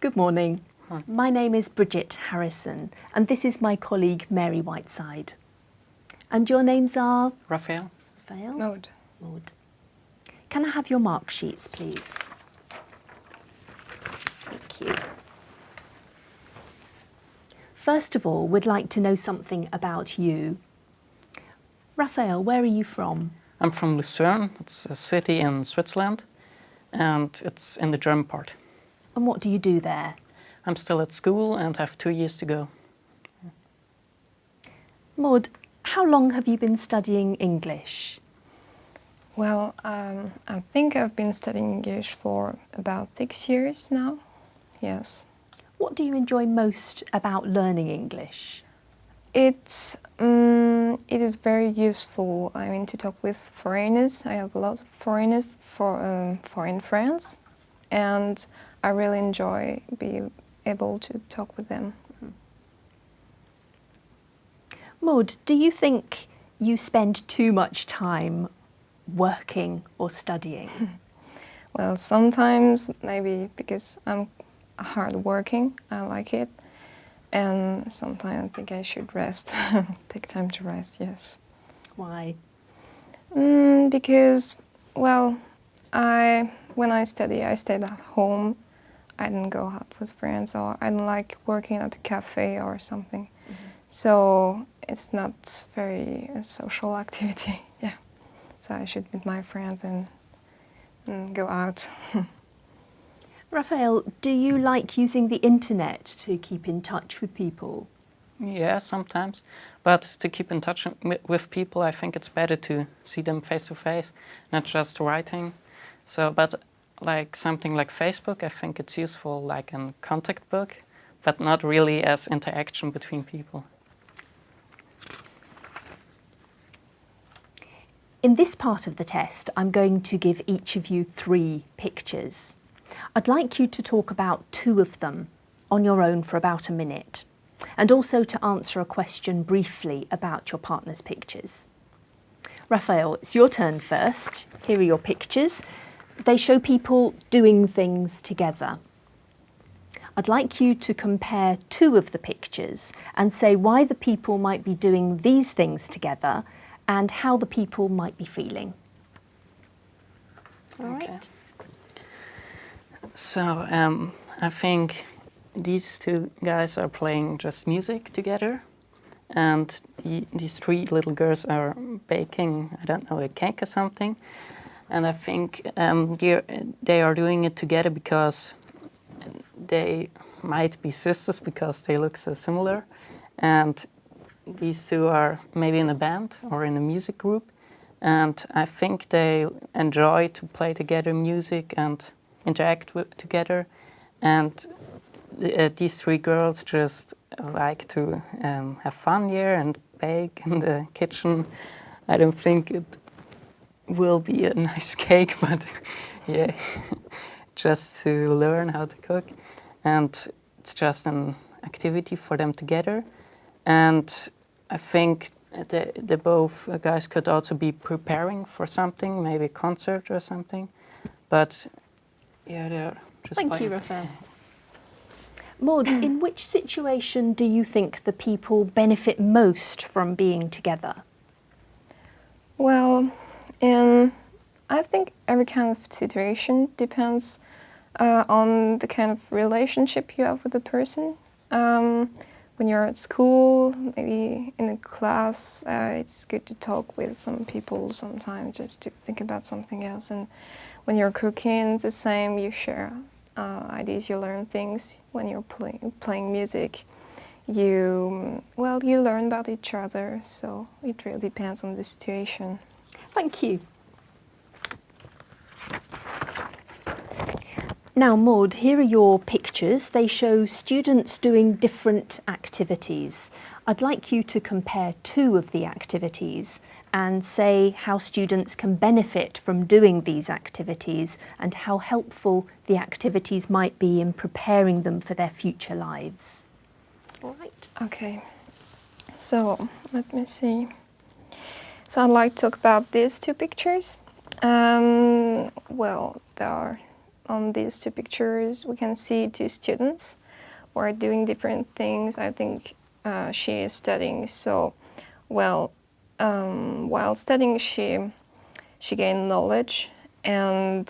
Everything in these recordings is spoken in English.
Good morning. Hi. My name is Bridget Harrison, and this is my colleague Mary Whiteside. And your names are? Raphael. Raphael? Maud. Maud. Can I have your mark sheets, please? Thank you. First of all, we'd like to know something about you. Raphael, where are you from? I'm from Lucerne. It's a city in Switzerland, and it's in the German part. And what do you do there? I'm still at school and have 2 years to go. Maud, how long have you been studying English? Well, I think I've been studying English for about 6 years now. Yes. What do you enjoy most about learning English? It is very useful. I mean, to talk with foreigners. I have a lot of foreign friends, and I really enjoy being able to talk with them. Maud, do you think you spend too much time working or studying? Well, sometimes maybe because I'm hardworking, I like it. And sometimes I think I should rest, take time to rest, yes. Why? Because, well, when I study, I stayed at home. I didn't go out with friends, or I didn't like working at a cafe or something. So it's not very a social activity, yeah. So I should meet my friends and go out. Raphael, do you like using the internet to keep in touch with people? Yeah, sometimes. But to keep in touch with people, I think it's better to see them face to face, not just writing. So, but like something like Facebook, I think it's useful like a contact book, but not really as interaction between people. In this part of the test, I'm going to give each of you 3 pictures. I'd like you to talk about 2 of them on your own for about a minute, and also to answer a question briefly about your partner's pictures. Raphael, it's your turn first. Here are your pictures. They show people doing things together. I'd like you to compare 2 of the pictures and say why the people might be doing these things together and how the people might be feeling. All right. Okay. So I think these 2 guys are playing just music together, and these 3 little girls are baking, I don't know, a cake or something. And I think they are doing it together because they might be sisters because they look so similar. And these 2 are maybe in a band or in a music group. And I think they enjoy to play together music and interact together. And these 3 girls just like to have fun here and bake in the kitchen. I don't think it will be a nice cake, but yeah, just to learn how to cook. And it's just an activity for them together. And I think the both guys could also be preparing for something, maybe a concert or something. But yeah, they're just Thank playing. you, Raphael. Maud, in which situation do you think the people benefit most from being together? Well, I think every kind of situation depends on the kind of relationship you have with the person. When you're at school, maybe in a class, it's good to talk with some people sometimes just to think about something else. And when you're cooking, it's the same. You share ideas, you learn things. When you're playing music, you learn about each other. So it really depends on the situation. Thank you. Now, Maud, here are your pictures. They show students doing different activities. I'd like you to compare 2 of the activities and say how students can benefit from doing these activities and how helpful the activities might be in preparing them for their future lives. All right. Okay, so let me see. So I'd like to talk about these 2 pictures. Well, they are on these two pictures, we can see two students who are doing different things. I think she is studying, so well, while studying, she gained knowledge, and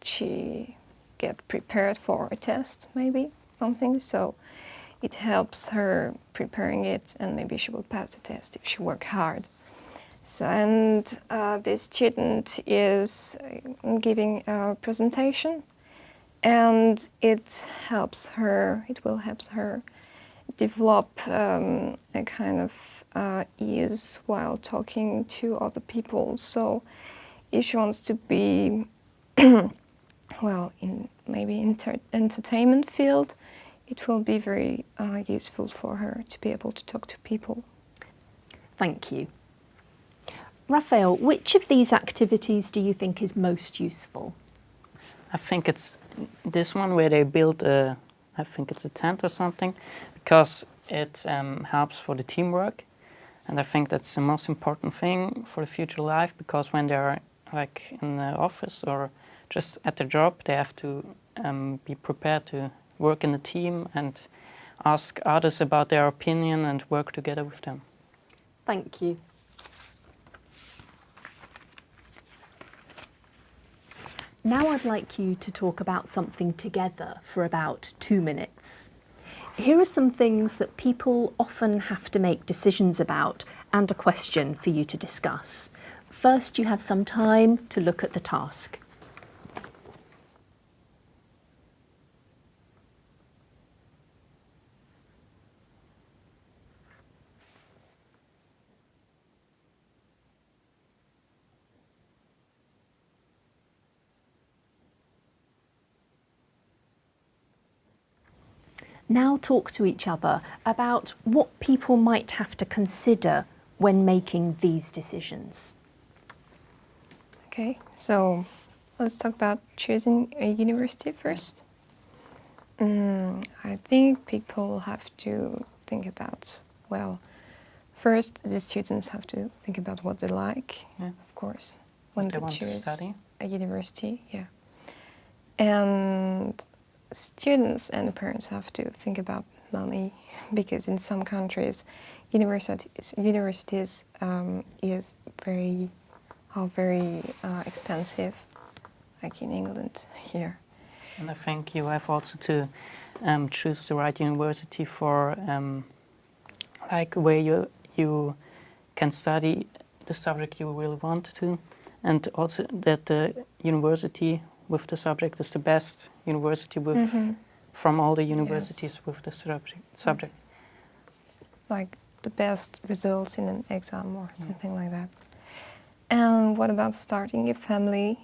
she get prepared for a test, maybe something. So it helps her preparing it, and maybe she will pass the test if she work hard. So, and this student is giving a presentation, and it will help her develop a kind of ease while talking to other people. So if she wants to be, well, in maybe entertainment field, it will be very useful for her to be able to talk to people. Thank you. Raphael, which of these activities do you think is most useful? I think it's this one where they build I think it's a tent or something, because it helps for the teamwork. And I think that's the most important thing for the future life, because when they're like in the office or just at their job, they have to be prepared to work in a team and ask others about their opinion and work together with them. Thank you. Now I'd like you to talk about something together for about 2 minutes. Here are some things that people often have to make decisions about and a question for you to discuss. First, you have some time to look at the task. Now talk to each other about what people might have to consider when making these decisions. Okay, so let's talk about choosing a university first. I think people have to think about, well, first the students have to think about what they like, of course, when They they want to choose study. a university, yeah. And students and the parents have to think about money, because in some countries, universities are very expensive, like in England here. And I think you have also to choose the right university for like where you can study the subject you really want to, and also that the university with the subject is the best university with from all the universities with the subject. Like the best results in an exam or something like that. And what about starting a family?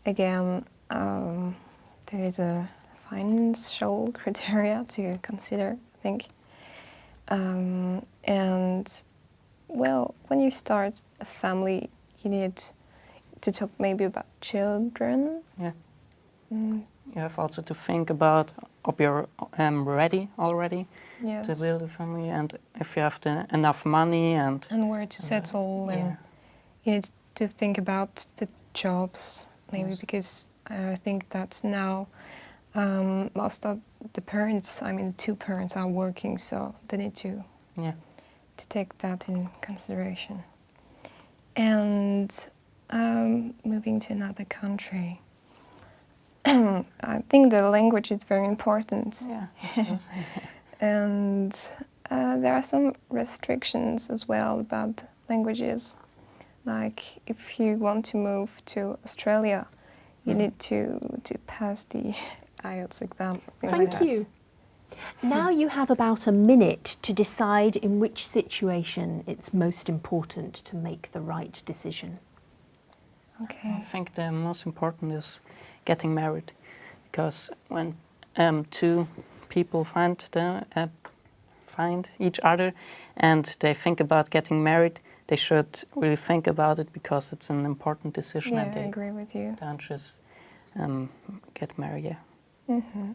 Again, there is a financial criteria to consider, I think. And well, when you start a family, you need to talk maybe about children. Yeah. You have also to think about if you're ready already Yes. to build a family, and if you have enough money and where to settle, and you need to think about the jobs, maybe, because I think that now most of the parents, I mean, 2 parents are working, so they need to take that in consideration. And moving to another country, I think the language is very important. Yeah. And there are some restrictions as well about languages. Like if you want to move to Australia, you need to pass the IELTS exam. Thank you. Now you have about a minute to decide in which situation it's most important to make the right decision. Okay. I think the most important is getting married, because when 2 people find each other and they think about getting married, they should really think about it, because it's an important decision. Yeah, and they I agree with you. don't just get married. Yeah. Mm-hmm.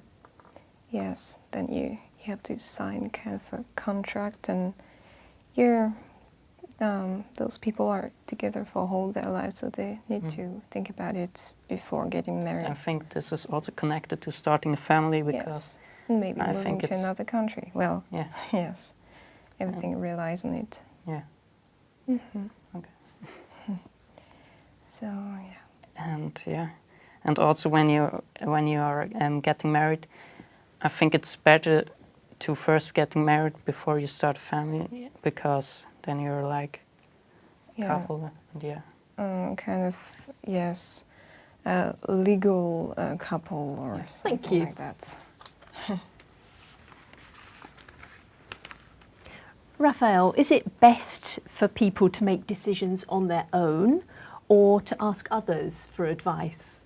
Yes, then you have to sign kind of a contract, and you're those people are together for whole their lives, so they need to think about it before getting married. I think this is also connected to starting a family because Yes, and maybe I moving think to it's- another country. Well, yeah, yes, everything relies on it. yeah. Mm-hmm. Okay. So yeah. And also when you are getting married, I think it's better to first getting married before you start a family, because then you're like couple. And yeah. Kind of, yes, a legal couple or Thank something you. like that. Raphael, is it best for people to make decisions on their own or to ask others for advice?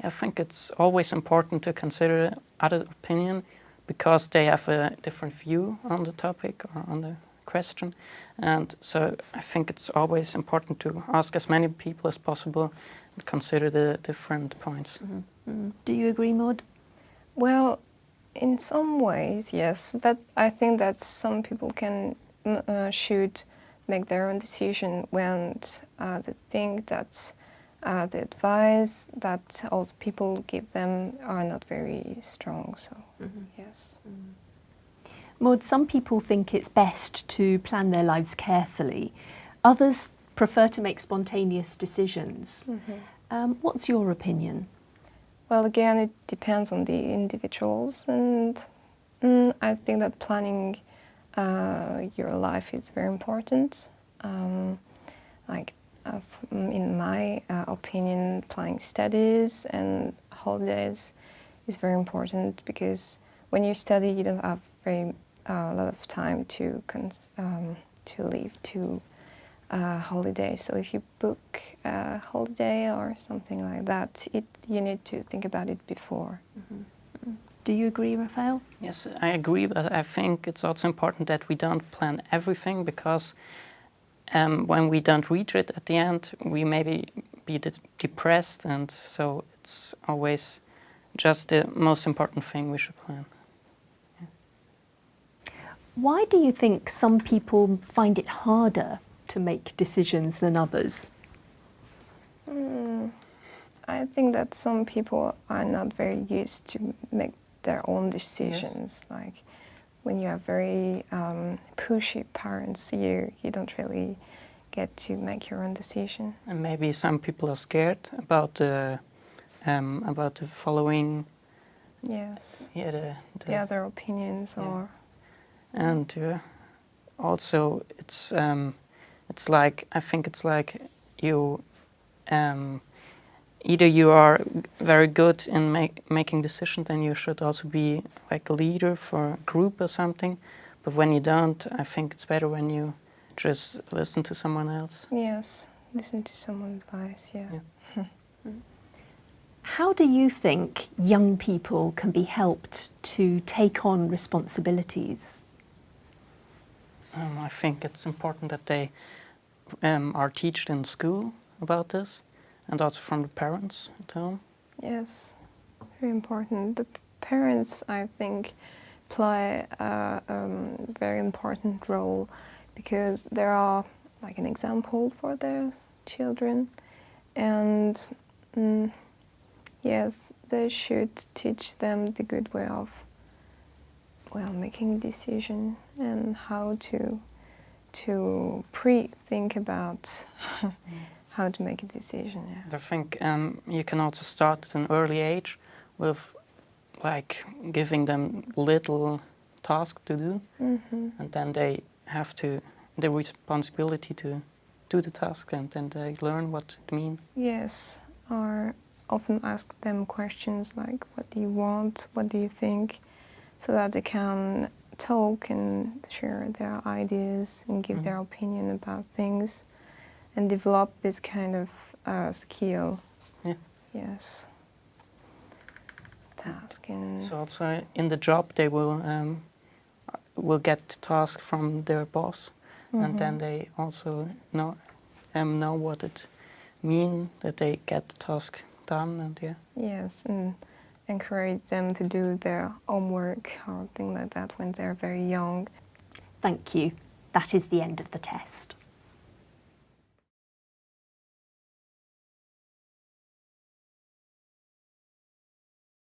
I think it's always important to consider other opinion because they have a different view on the topic or on the question. And so I think it's always important to ask as many people as possible and consider the different points. Do you agree, Maud? Well, in some ways, yes, but I think that some people should make their own decision when they think that the advice that all people give them are not very strong. So, yes. Maud, some people think it's best to plan their lives carefully. Others prefer to make spontaneous decisions. What's your opinion? Well, again, it depends on the individuals, and I think that planning your life is very important. In my opinion, planning studies and holidays is very important because when you study, you don't have a lot of time to leave to holiday. So if you book a holiday or something like that, you need to think about it before. Do you agree, Raphael? Yes, I agree, but I think it's also important that we don't plan everything because when we don't reach it at the end, we maybe be depressed, and so it's always just the most important thing we should plan. Why do you think some people find it harder to make decisions than others? I think that some people are not very used to make their own decisions. Yes. Like when you have very pushy parents, you don't really get to make your own decision. And maybe some people are scared about the following. Yes. Yeah, The other opinions or. And also it's like, I think it's like you either you are very good in making decisions, then you should also be like a leader for a group or something. But when you don't, I think it's better when you just listen to someone else. Yes, listen to someone's advice, yeah. How do you think young people can be helped to take on responsibilities? I think it's important that they are taught in school about this, and also from the parents at home. Yes, very important. The parents, I think, play a very important role because they are like an example for their children, and yes, they should teach them the good way of making a decision and how to pre-think about how to make a decision. Yeah. I think you can also start at an early age with like giving them little tasks to do, and then they have the responsibility to do the task, and then they learn what it means. Yes, or often ask them questions like, what do you want, what do you think, so that they can talk and share their ideas and give their opinion about things and develop this kind of skill. Yeah. Yes. Task and So also in the job they will get tasks from their boss, and then they also know what it means that they get the task done, and yes, and encourage them to do their homework or things like that when they're very young. Thank you. That is the end of the test.